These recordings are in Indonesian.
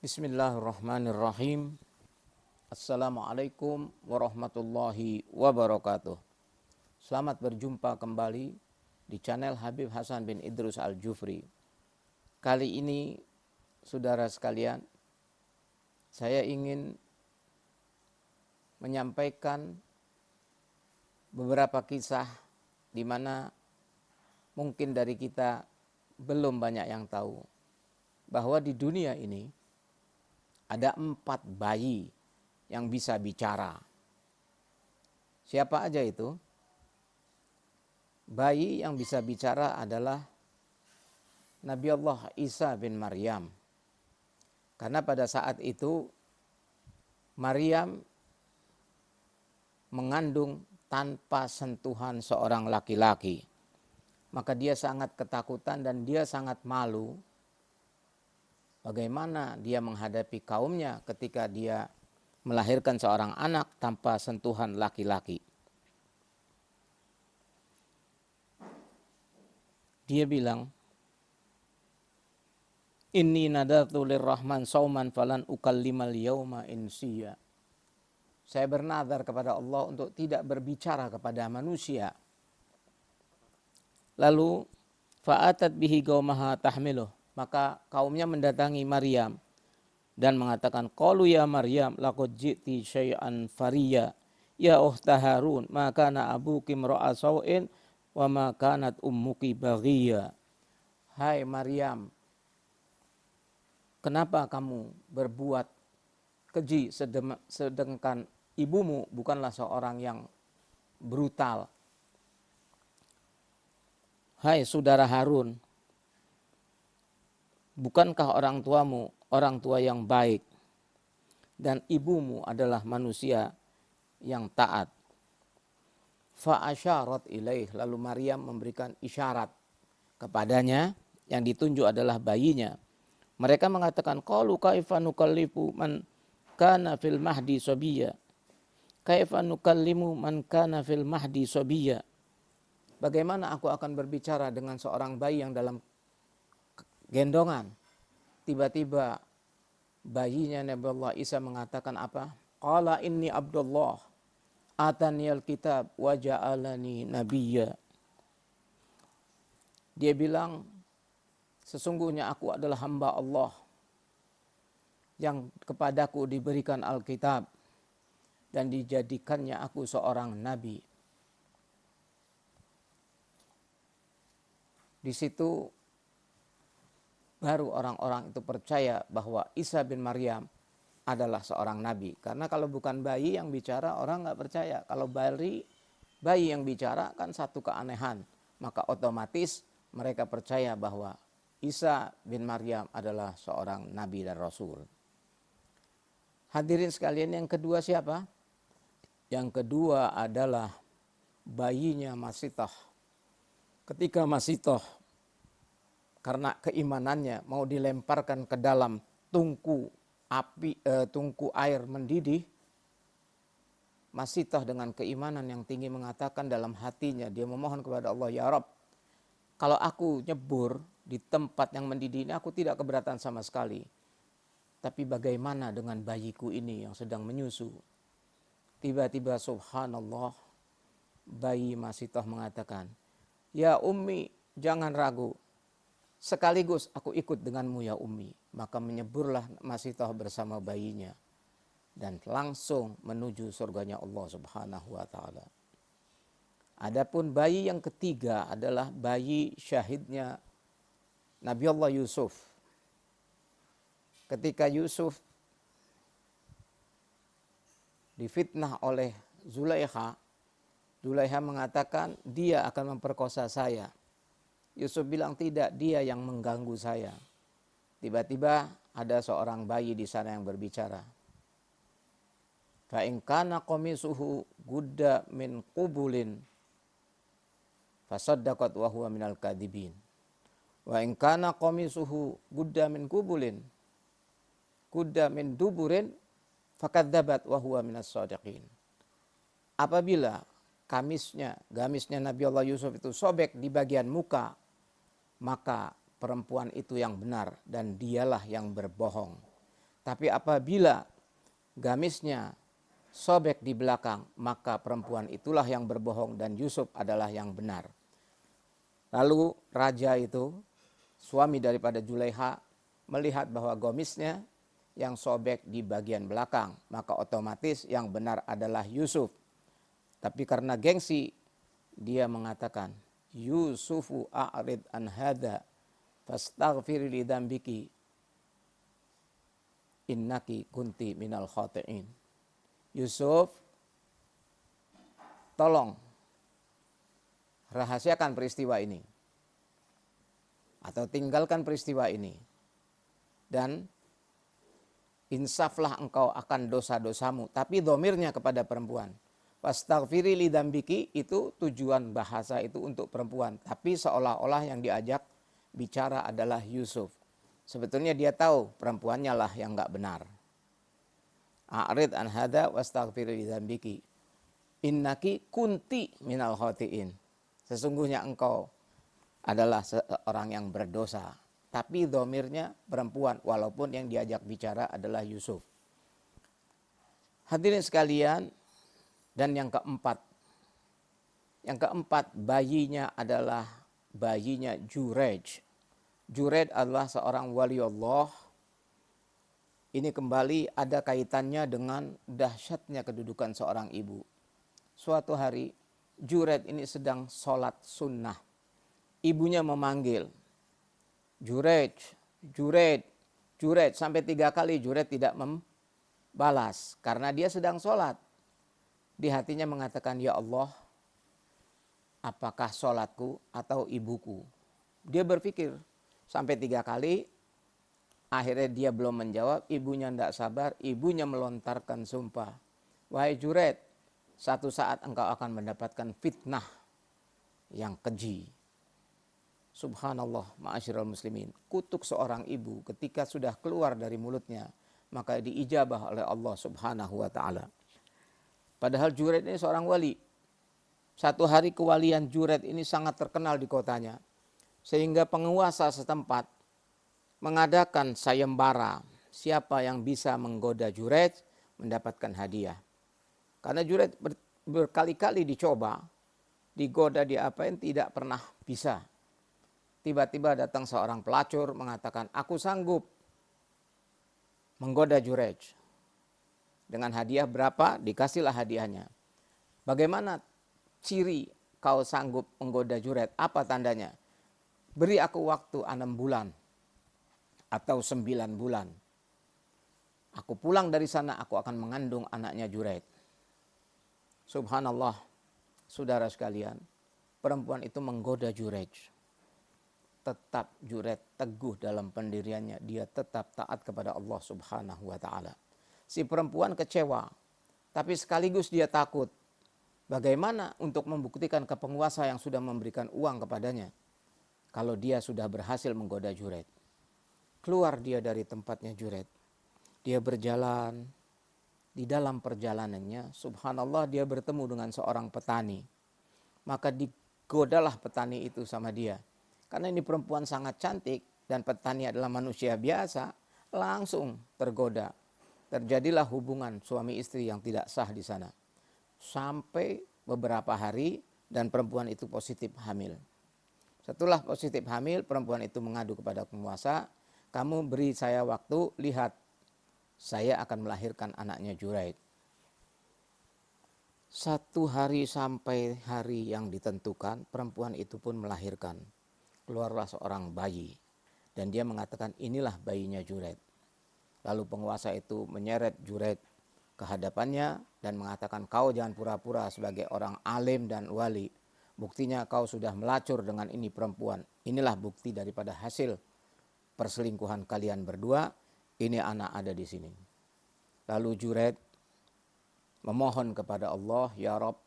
Bismillahirrahmanirrahim. Assalamualaikum warahmatullahi wabarakatuh. Selamat berjumpa kembali di channel Habib Hasan bin Idrus Al-Jufri. Kali ini, saudara sekalian, saya ingin menyampaikan beberapa kisah di mana mungkin dari kita belum banyak yang tahu bahwa di dunia ini ada 4 bayi yang bisa bicara. Siapa aja itu? Bayi yang bisa bicara adalah Nabi Allah Isa bin Maryam. Karena pada saat itu Maryam mengandung tanpa sentuhan seorang laki-laki. Maka dia sangat ketakutan dan dia sangat malu. Bagaimana dia menghadapi kaumnya ketika dia melahirkan seorang anak tanpa sentuhan laki-laki. Dia bilang, Inni nadartu lirrahman sauman falan ukallimal yauma insiya. Saya bernazar kepada Allah untuk tidak berbicara kepada manusia. Lalu fa'atat bihi qaumaha tahmiluh. Maka kaumnya mendatangi Maryam dan mengatakan, qalu ya Maryam laqad ji'ti syai'an fariya ya ukhta Harun ma kana abuki imra'a sawin wa ma kanat ummuki baghiya. Hai Maryam, kenapa kamu berbuat keji sedangkan ibumu bukanlah seorang yang brutal. Hai saudara Harun, bukankah orang tuamu orang tua yang baik dan ibumu adalah manusia yang taat? Fa'asyarat ilaih, lalu Maryam memberikan isyarat kepadanya, yang ditunjuk adalah bayinya. Mereka mengatakan, qalu kaifa nukallifu man kana fil mahdi sabiyya. Kaifa nukallimu man kana fil mahdi sabiyya. Bagaimana aku akan berbicara dengan seorang bayi yang dalam gendongan? Tiba-tiba bayinya Nabi Allah Isa mengatakan apa? Qala inni abdullah ataniyal kitab wa ja'alani nabiyya. Dia bilang, sesungguhnya aku adalah hamba Allah yang kepadaku diberikan Alkitab dan dijadikannya aku seorang nabi. Di situ baru orang-orang itu percaya bahwa Isa bin Maryam adalah seorang nabi. Karena kalau bukan bayi yang bicara, orang nggak percaya. Kalau bayi yang bicara kan satu keanehan. Maka otomatis mereka percaya bahwa Isa bin Maryam adalah seorang nabi dan rasul. Hadirin sekalian, yang kedua siapa? Yang kedua adalah bayinya Masithah. Ketika Masithah karena keimanannya mau dilemparkan ke dalam tungku air mendidih, Masithah dengan keimanan yang tinggi mengatakan dalam hatinya, dia memohon kepada Allah, ya Rabb, kalau aku nyebur di tempat yang mendidih ini aku tidak keberatan sama sekali. Tapi bagaimana dengan bayiku ini yang sedang menyusu? Tiba-tiba subhanallah, bayi Masithah mengatakan, ya Ummi, jangan ragu. Sekaligus aku ikut denganmu ya Ummi. Maka menyeburlah Masithah bersama bayinya dan langsung menuju surganya Allah Subhanahu wa taala. Adapun bayi yang ketiga adalah bayi syahidnya Nabi Allah Yusuf. Ketika Yusuf difitnah oleh Zulaikha, Zulaikha mengatakan dia akan memperkosa saya. Yusuf bilang tidak, dia yang mengganggu saya. Tiba-tiba ada seorang bayi di sana yang berbicara. Fa in kana qamisuhu gudda min qubulin fasaddaqat wa huwa minal kadhibin. Wa in kana qamisuhu gudda min qubulin gudda min duburin fakadzabat wa huwa minas shadiqin. Apabila gamisnya Nabi Allah Yusuf itu sobek di bagian muka, maka perempuan itu yang benar dan dialah yang berbohong. Tapi apabila gamisnya sobek di belakang, maka perempuan itulah yang berbohong dan Yusuf adalah yang benar. Lalu raja itu, suami daripada Zulaiha, melihat bahwa gamisnya yang sobek di bagian belakang, maka otomatis yang benar adalah Yusuf. Tapi karena gengsi, dia mengatakan, Yusufu a'rid an hadha fastaghfir li dzambiki innaki kunti minal khati'in. Yusuf, tolong rahasiakan peristiwa ini atau tinggalkan peristiwa ini dan insaflah engkau akan dosa-dosamu. Tapi domirnya kepada perempuan. Fastaghfiri li dzambiki itu tujuan bahasa itu untuk perempuan. Tapi seolah-olah yang diajak bicara adalah Yusuf. Sebetulnya dia tahu perempuannya lah yang enggak benar. A'rid an hadza wastaghfiri li dzambiki innaki kunti minal khati'in. Sesungguhnya engkau adalah seorang yang berdosa. Tapi domirnya perempuan walaupun yang diajak bicara adalah Yusuf. Hadirin sekalian, dan yang keempat. Yang keempat, bayinya adalah bayinya Jurej. Jurej adalah seorang wali Allah. Ini kembali ada kaitannya dengan dahsyatnya kedudukan seorang ibu. Suatu hari Jurej ini sedang sholat sunnah. Ibunya memanggil, Jurej, Jurej, Jurej. Sampai 3 kali Jurej tidak membalas. Karena dia sedang sholat. Di hatinya mengatakan, ya Allah, apakah sholatku atau ibuku? Dia berpikir sampai 3 kali. Akhirnya dia belum menjawab. Ibunya tidak sabar. Ibunya melontarkan sumpah. Wahai Jurej, satu saat engkau akan mendapatkan fitnah yang keji. Subhanallah, ma'asyiral muslimin. Kutuk seorang ibu ketika sudah keluar dari mulutnya, maka diijabah oleh Allah subhanahu wa ta'ala. Padahal Jurej ini seorang wali. Satu hari kewalian Jurej ini sangat terkenal di kotanya. Sehingga penguasa setempat mengadakan sayembara. Siapa yang bisa menggoda Jurej mendapatkan hadiah. Karena Jurej berkali-kali dicoba, digoda, diapain, tidak pernah bisa. Tiba-tiba datang seorang pelacur mengatakan, aku sanggup menggoda Jurej. Dengan hadiah berapa? Dikasihlah hadiahnya. Bagaimana ciri kau sanggup menggoda Jurej? Apa tandanya? Beri aku waktu 6 bulan atau 9 bulan. Aku pulang dari sana, aku akan mengandung anaknya Jurej. Subhanallah, saudara sekalian, perempuan itu menggoda Jurej. Tetap Jurej teguh dalam pendiriannya. Dia tetap taat kepada Allah subhanahu wa ta'ala. Si perempuan kecewa. Tapi sekaligus dia takut. Bagaimana untuk membuktikan ke penguasa yang sudah memberikan uang kepadanya. Kalau dia sudah berhasil menggoda Jurej. Keluar dia dari tempatnya Jurej. Dia berjalan. Di dalam perjalanannya, subhanallah, dia bertemu dengan seorang petani. Maka digodalah petani itu sama dia. Karena ini perempuan sangat cantik dan petani adalah manusia biasa, langsung tergoda. Terjadilah hubungan suami istri yang tidak sah di sana. Sampai beberapa hari dan perempuan itu positif hamil. Setelah positif hamil, perempuan itu mengadu kepada penguasa, kamu beri saya waktu, lihat, saya akan melahirkan anaknya Jurej. 1 hari sampai hari yang ditentukan, perempuan itu pun melahirkan. Keluarlah seorang bayi. Dan dia mengatakan, inilah bayinya Jurej. Lalu penguasa itu menyeret Jurej ke hadapannya dan mengatakan, kau jangan pura-pura sebagai orang alim dan wali. Buktinya kau sudah melacur dengan ini perempuan. Inilah bukti daripada hasil perselingkuhan kalian berdua. Ini anak ada di sini. Lalu Jurej memohon kepada Allah, ya Rabb,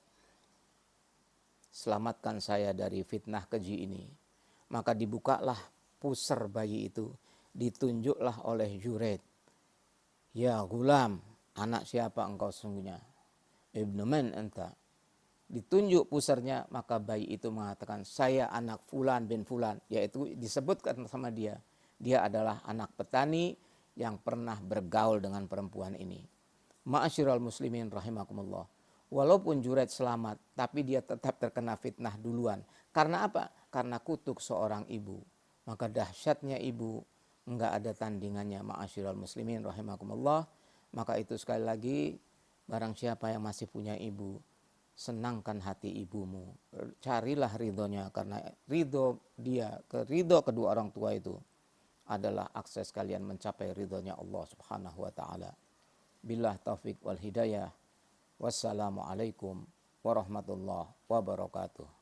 selamatkan saya dari fitnah keji ini. Maka dibukalah pusar bayi itu. Ditunjuklah oleh Jurej. Ya gulam, anak siapa engkau sesungguhnya? Ibnu man anta. Ditunjuk pusarnya, maka bayi itu mengatakan, saya anak fulan bin fulan. Yaitu disebutkan sama dia. Dia adalah anak petani yang pernah bergaul dengan perempuan ini. Ma'asyiral muslimin rahimakumullah. Walaupun Juraij selamat, tapi dia tetap terkena fitnah duluan. Karena apa? Karena kutuk seorang ibu. Maka dahsyatnya ibu enggak ada tandingannya, ma'asyiral muslimin rahimakumullah. Maka itu sekali lagi, barang siapa yang masih punya ibu, senangkan hati ibumu. Carilah ridhonya, karena ridho dia, ridho kedua orang tua itu adalah akses kalian mencapai ridhonya Allah Subhanahu wa taala. Billah taufik wal hidayah. Wassalamualaikum warahmatullahi wabarakatuh.